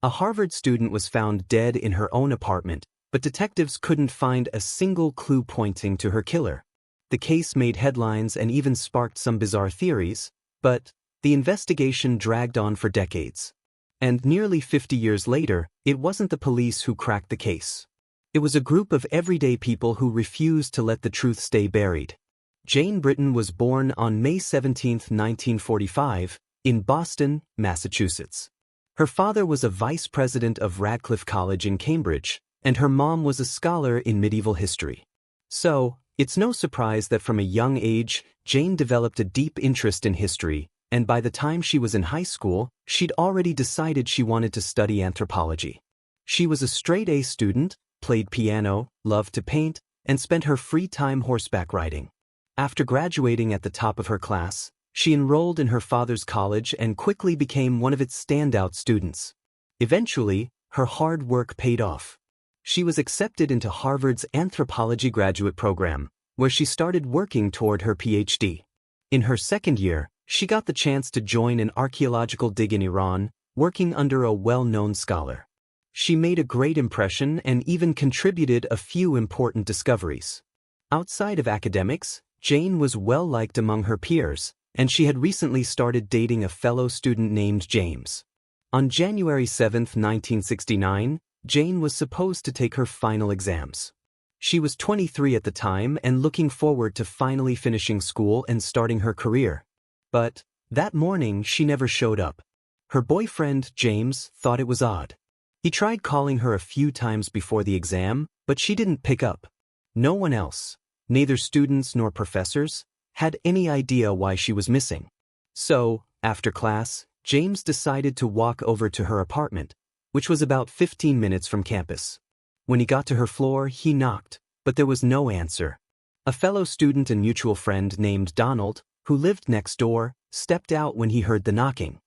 A Harvard student was found dead in her own apartment, but detectives couldn't find a single clue pointing to her killer. The case made headlines and even sparked some bizarre theories, but the investigation dragged on for decades. And nearly 50 years later, it wasn't the police who cracked the case. It was a group of everyday people who refused to let the truth stay buried. Jane Britton was born on May 17, 1945, in Boston, Massachusetts. Her father was a vice president of Radcliffe College in Cambridge, and her mom was a scholar in medieval history. So, it's no surprise that from a young age, Jane developed a deep interest in history, and by the time she was in high school, she'd already decided she wanted to study anthropology. She was a straight-A student, played piano, loved to paint, and spent her free time horseback riding. After graduating at the top of her class, she enrolled in her father's college and quickly became one of its standout students. Eventually, her hard work paid off. She was accepted into Harvard's anthropology graduate program, where she started working toward her PhD. In her second year, she got the chance to join an archaeological dig in Iran, working under a well-known scholar. She made a great impression and even contributed a few important discoveries. Outside of academics, Jane was well-liked among her peers, and she had recently started dating a fellow student named James. On January 7, 1969, Jane was supposed to take her final exams. She was 23 at the time and looking forward to finally finishing school and starting her career. But that morning she never showed up. Her boyfriend, James, thought it was odd. He tried calling her a few times before the exam, but she didn't pick up. No one else, neither students nor professors, had any idea why she was missing. So, after class, James decided to walk over to her apartment, which was about 15 minutes from campus. When he got to her floor, he knocked, but there was no answer. A fellow student and mutual friend named Donald, who lived next door, stepped out when he heard the knocking.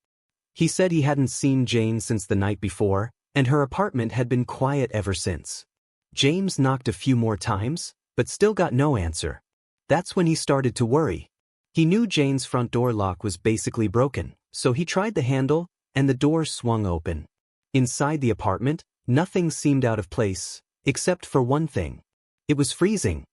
He said he hadn't seen Jane since the night before, and her apartment had been quiet ever since. James knocked a few more times, but still got no answer. That's when he started to worry. He knew Jane's front door lock was basically broken, so he tried the handle, and the door swung open. Inside the apartment, nothing seemed out of place, except for one thing. It was freezing.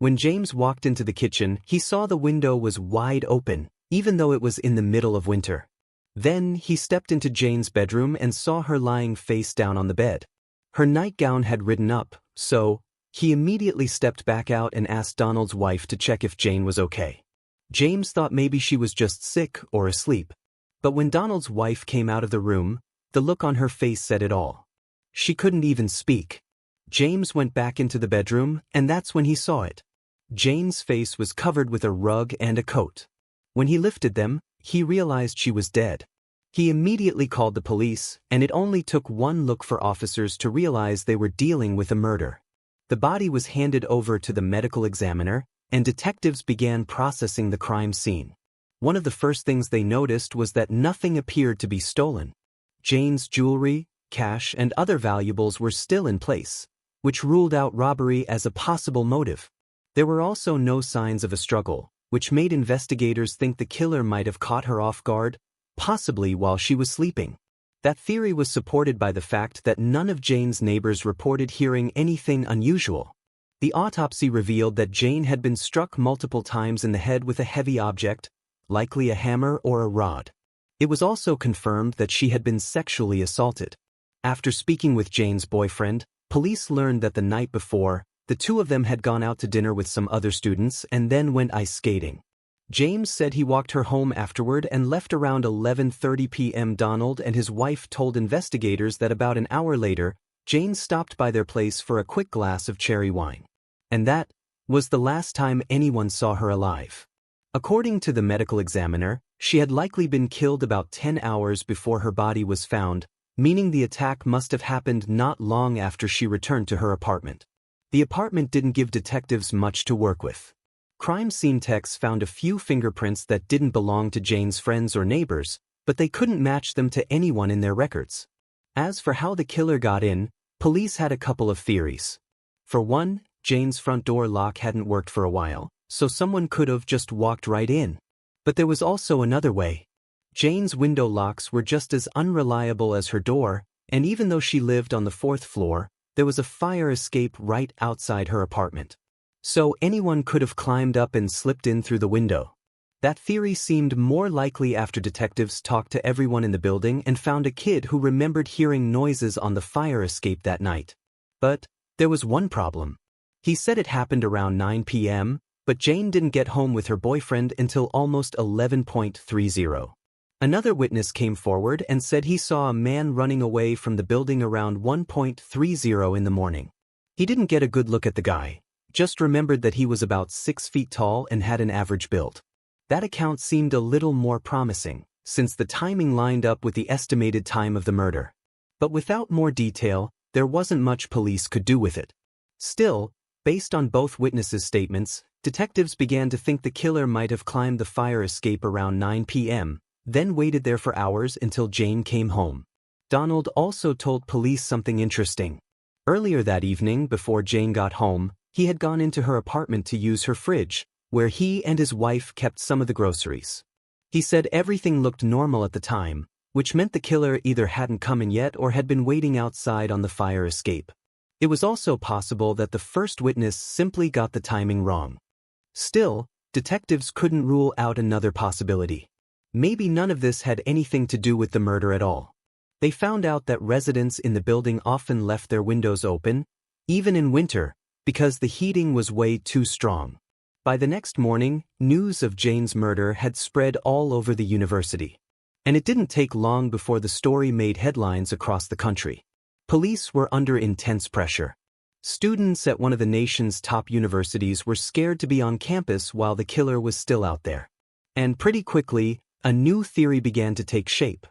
When James walked into the kitchen, he saw the window was wide open, even though it was in the middle of winter. Then he stepped into Jane's bedroom and saw her lying face down on the bed. Her nightgown had ridden up, so he immediately stepped back out and asked Donald's wife to check if Jane was okay. James thought maybe she was just sick or asleep. But when Donald's wife came out of the room, the look on her face said it all. She couldn't even speak. James went back into the bedroom, and that's when he saw it. Jane's face was covered with a rug and a coat. When he lifted them, he realized she was dead. He immediately called the police, and it only took one look for officers to realize they were dealing with a murder. The body was handed over to the medical examiner, and detectives began processing the crime scene. One of the first things they noticed was that nothing appeared to be stolen. Jane's jewelry, cash, and other valuables were still in place, which ruled out robbery as a possible motive. There were also no signs of a struggle, which made investigators think the killer might have caught her off guard, possibly while she was sleeping. That theory was supported by the fact that none of Jane's neighbors reported hearing anything unusual. The autopsy revealed that Jane had been struck multiple times in the head with a heavy object, likely a hammer or a rod. It was also confirmed that she had been sexually assaulted. After speaking with Jane's boyfriend, police learned that the night before, the two of them had gone out to dinner with some other students and then went ice skating. James said he walked her home afterward and left around 11:30 p.m. Donald and his wife told investigators that about an hour later, Jane stopped by their place for a quick glass of cherry wine. And that was the last time anyone saw her alive. According to the medical examiner, she had likely been killed about 10 hours before her body was found, meaning the attack must have happened not long after she returned to her apartment. The apartment didn't give detectives much to work with. Crime scene techs found a few fingerprints that didn't belong to Jane's friends or neighbors, but they couldn't match them to anyone in their records. As for how the killer got in, police had a couple of theories. For one, Jane's front door lock hadn't worked for a while, so someone could have just walked right in. But there was also another way. Jane's window locks were just as unreliable as her door, And even though she lived on the 4th floor, there was a fire escape right outside her apartment. So anyone could have climbed up and slipped in through the window. That theory seemed more likely after detectives talked to everyone in the building and found a kid who remembered hearing noises on the fire escape that night. But there was one problem. He said it happened around 9 p.m., but Jane didn't get home with her boyfriend until almost 11:30. Another witness came forward and said he saw a man running away from the building around 1:30 in the morning. He didn't get a good look at the guy, just remembered that he was about 6 feet tall and had an average build. That account seemed a little more promising, since the timing lined up with the estimated time of the murder. But without more detail, there wasn't much police could do with it. Still, based on both witnesses' statements, detectives began to think the killer might have climbed the fire escape around 9 p.m., then waited there for hours until Jane came home. Donald also told police something interesting. Earlier that evening, before Jane got home, he had gone into her apartment to use her fridge, where he and his wife kept some of the groceries. He said everything looked normal at the time, which meant the killer either hadn't come in yet or had been waiting outside on the fire escape. It was also possible that the first witness simply got the timing wrong. Still, detectives couldn't rule out another possibility. Maybe none of this had anything to do with the murder at all. They found out that residents in the building often left their windows open, even in winter, because the heating was way too strong. By the next morning, news of Jane's murder had spread all over the university. And it didn't take long before the story made headlines across the country. Police were under intense pressure. Students at one of the nation's top universities were scared to be on campus while the killer was still out there. And pretty quickly, a new theory began to take shape.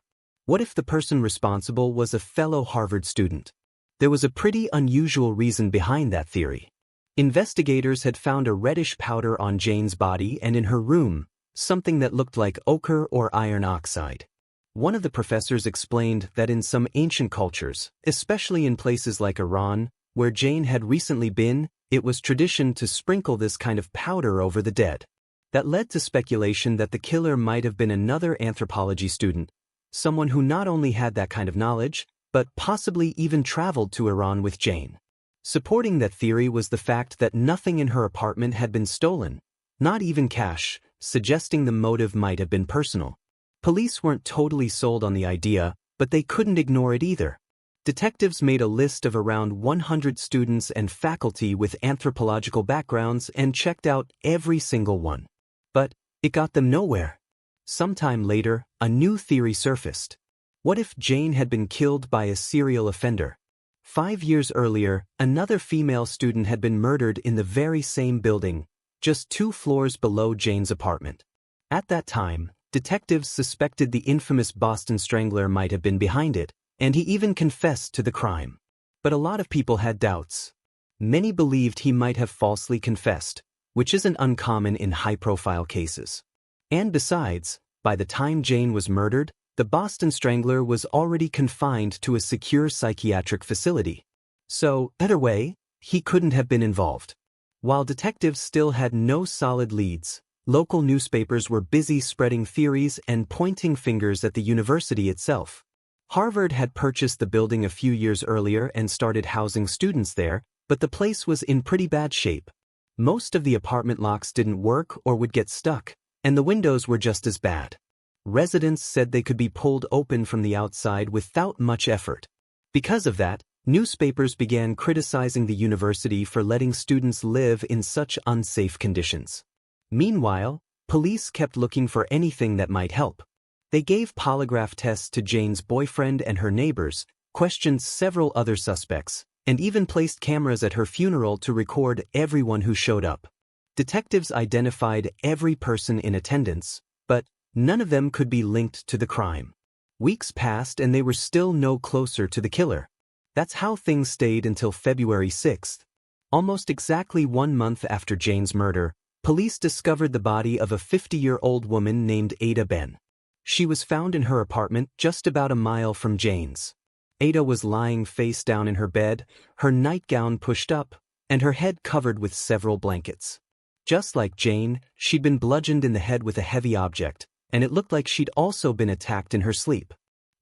What if the person responsible was a fellow Harvard student? There was a pretty unusual reason behind that theory. Investigators had found a reddish powder on Jane's body and in her room, something that looked like ochre or iron oxide. One of the professors explained that in some ancient cultures, especially in places like Iran, where Jane had recently been, it was tradition to sprinkle this kind of powder over the dead. That led to speculation that the killer might have been another anthropology student, someone who not only had that kind of knowledge, but possibly even traveled to Iran with Jane. Supporting that theory was the fact that nothing in her apartment had been stolen, not even cash, suggesting the motive might have been personal. Police weren't totally sold on the idea, but they couldn't ignore it either. Detectives made a list of around 100 students and faculty with anthropological backgrounds and checked out every single one. But it got them nowhere. Sometime later, a new theory surfaced. What if Jane had been killed by a serial offender? 5 years earlier, another female student had been murdered in the very same building, just 2 floors below Jane's apartment. At that time, detectives suspected the infamous Boston Strangler might have been behind it, and he even confessed to the crime. But a lot of people had doubts. Many believed he might have falsely confessed, which isn't uncommon in high-profile cases. And besides, by the time Jane was murdered, the Boston Strangler was already confined to a secure psychiatric facility. So, either way, he couldn't have been involved. While detectives still had no solid leads, local newspapers were busy spreading theories and pointing fingers at the university itself. Harvard had purchased the building a few years earlier and started housing students there, but the place was in pretty bad shape. Most of the apartment locks didn't work or would get stuck, and the windows were just as bad. Residents said they could be pulled open from the outside without much effort. Because of that, newspapers began criticizing the university for letting students live in such unsafe conditions. Meanwhile, police kept looking for anything that might help. They gave polygraph tests to Jane's boyfriend and her neighbors, questioned several other suspects, and even placed cameras at her funeral to record everyone who showed up. Detectives identified every person in attendance, but none of them could be linked to the crime. Weeks passed and they were still no closer to the killer. That's how things stayed until February 6th. Almost exactly 1 month after Jane's murder, police discovered the body of a 50-year-old woman named Ada Ben. She was found in her apartment just about a mile from Jane's. Ada was lying face down in her bed, her nightgown pushed up, and her head covered with several blankets. Just like Jane, she'd been bludgeoned in the head with a heavy object, and it looked like she'd also been attacked in her sleep.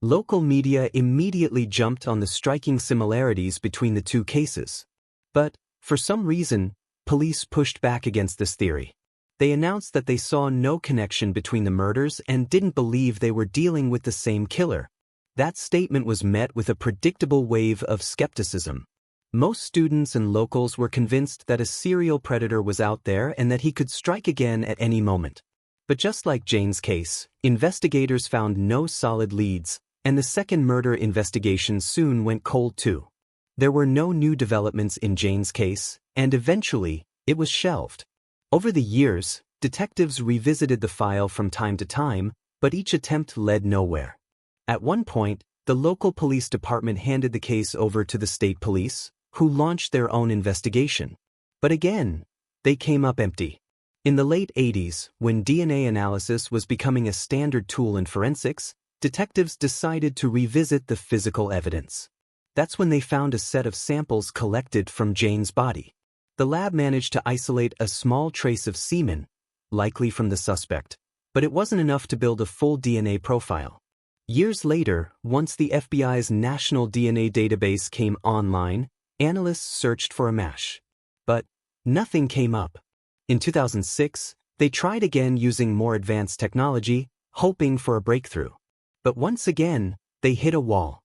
Local media immediately jumped on the striking similarities between the two cases. But, for some reason, police pushed back against this theory. They announced that they saw no connection between the murders and didn't believe they were dealing with the same killer. That statement was met with a predictable wave of skepticism. Most students and locals were convinced that a serial predator was out there and that he could strike again at any moment. But just like Jane's case, investigators found no solid leads, and the second murder investigation soon went cold too. There were no new developments in Jane's case, and eventually, it was shelved. Over the years, detectives revisited the file from time to time, but each attempt led nowhere. At one point, the local police department handed the case over to the state police, who launched their own investigation. But again, they came up empty. In the late 80s, when DNA analysis was becoming a standard tool in forensics, detectives decided to revisit the physical evidence. That's when they found a set of samples collected from Jane's body. The lab managed to isolate a small trace of semen, likely from the suspect, but it wasn't enough to build a full DNA profile. Years later, once the FBI's national DNA database came online, analysts searched for a match. But nothing came up. In 2006, they tried again using more advanced technology, hoping for a breakthrough. But once again, they hit a wall.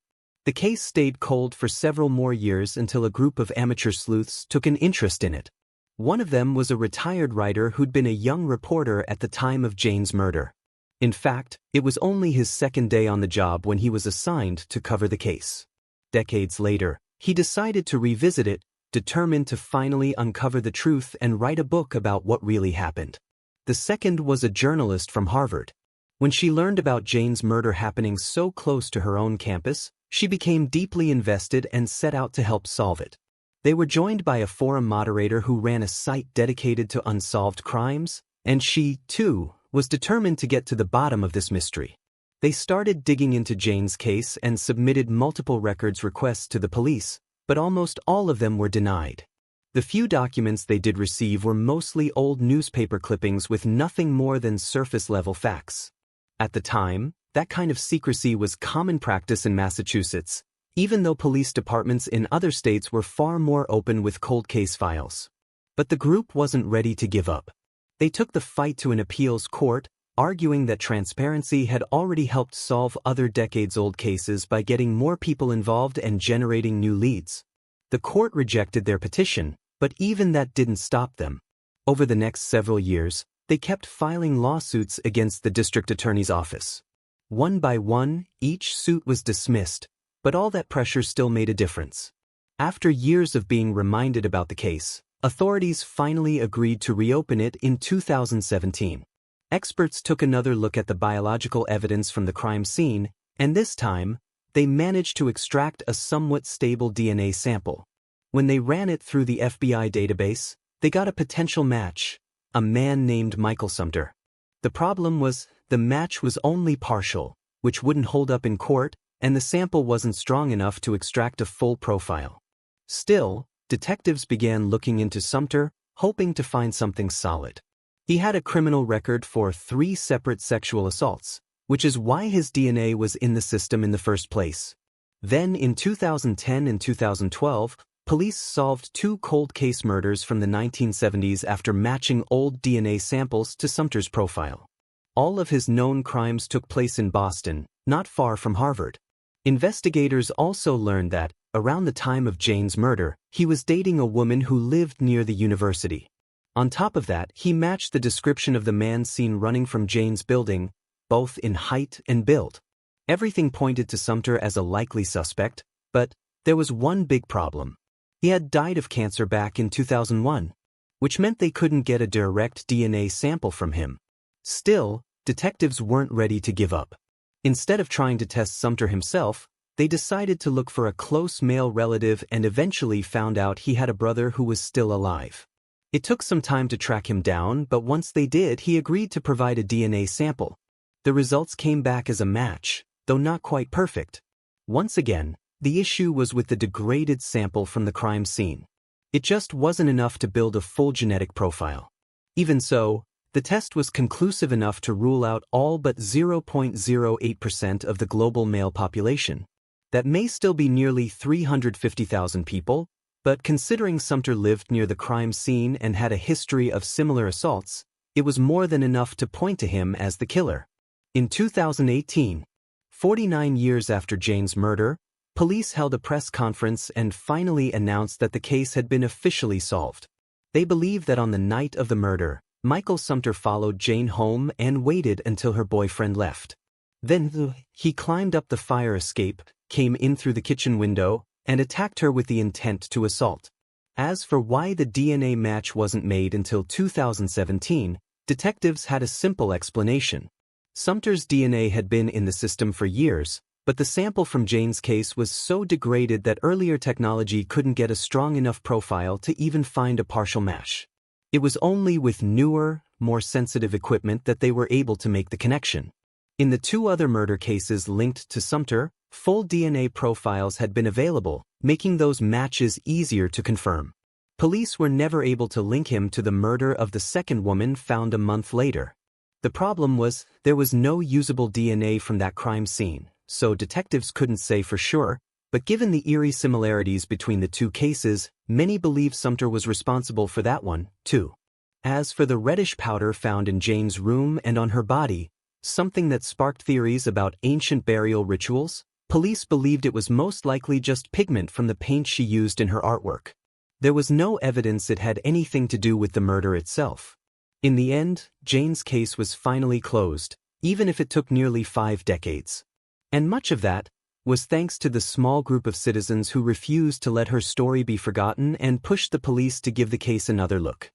The case stayed cold for several more years until a group of amateur sleuths took an interest in it. One of them was a retired writer who'd been a young reporter at the time of Jane's murder. In fact, it was only his second day on the job when he was assigned to cover the case. Decades later, he decided to revisit it, determined to finally uncover the truth and write a book about what really happened. The second was a journalist from Harvard. When she learned about Jane's murder happening so close to her own campus, she became deeply invested and set out to help solve it. They were joined by a forum moderator who ran a site dedicated to unsolved crimes, and she, too, was determined to get to the bottom of this mystery. They started digging into Jane's case and submitted multiple records requests to the police, but almost all of them were denied. The few documents they did receive were mostly old newspaper clippings with nothing more than surface-level facts. At the time, that kind of secrecy was common practice in Massachusetts, even though police departments in other states were far more open with cold case files. But the group wasn't ready to give up. They took the fight to an appeals court, arguing that transparency had already helped solve other decades-old cases by getting more people involved and generating new leads. The court rejected their petition, but even that didn't stop them. Over the next several years, they kept filing lawsuits against the district attorney's office. One by one, each suit was dismissed, but all that pressure still made a difference. After years of being reminded about the case, authorities finally agreed to reopen it in 2017. Experts took another look at the biological evidence from the crime scene, and this time, they managed to extract a somewhat stable DNA sample. When they ran it through the FBI database, they got a potential match, a man named Michael Sumter. The problem was, the match was only partial, which wouldn't hold up in court, and the sample wasn't strong enough to extract a full profile. Still, detectives began looking into Sumter, hoping to find something solid. He had a criminal record for 3 separate sexual assaults, which is why his DNA was in the system in the first place. Then in 2010 and 2012, police solved 2 cold case murders from the 1970s after matching old DNA samples to Sumter's profile. All of his known crimes took place in Boston, not far from Harvard. Investigators also learned that, around the time of Jane's murder, he was dating a woman who lived near the university. On top of that, he matched the description of the man seen running from Jane's building, both in height and build. Everything pointed to Sumter as a likely suspect, but there was one big problem. He had died of cancer back in 2001, which meant they couldn't get a direct DNA sample from him. Still, detectives weren't ready to give up. Instead of trying to test Sumter himself, they decided to look for a close male relative and eventually found out he had a brother who was still alive. It took some time to track him down, but once they did, he agreed to provide a DNA sample. The results came back as a match, though not quite perfect. Once again, the issue was with the degraded sample from the crime scene. It just wasn't enough to build a full genetic profile. Even so, The test was conclusive enough to rule out all but 0.08% of the global male population. That may still be nearly 350,000 people, but considering Sumter lived near the crime scene and had a history of similar assaults, it was more than enough to point to him as the killer. In 2018, 49 years after Jane's murder, police held a press conference and finally announced that the case had been officially solved. They believe that on the night of the murder, Michael Sumter followed Jane home and waited until her boyfriend left. Then he climbed up the fire escape, came in through the kitchen window, and attacked her with the intent to assault. As for why the DNA match wasn't made until 2017, detectives had a simple explanation. Sumter's DNA had been in the system for years, but the sample from Jane's case was so degraded that earlier technology couldn't get a strong enough profile to even find a partial match. It was only with newer, more sensitive equipment that they were able to make the connection. In the two other murder cases linked to Sumter, full DNA profiles had been available, making those matches easier to confirm. Police were never able to link him to the murder of the second woman found a month later. The problem was, there was no usable DNA from that crime scene, so detectives couldn't say for sure, but given the eerie similarities between the two cases, many believe Sumter was responsible for that one, too. As for the reddish powder found in Jane's room and on her body, something that sparked theories about ancient burial rituals, police believed it was most likely just pigment from the paint she used in her artwork. There was no evidence it had anything to do with the murder itself. In the end, Jane's case was finally closed, even if it took nearly 5 decades. And much of that was thanks to the small group of citizens who refused to let her story be forgotten and pushed the police to give the case another look.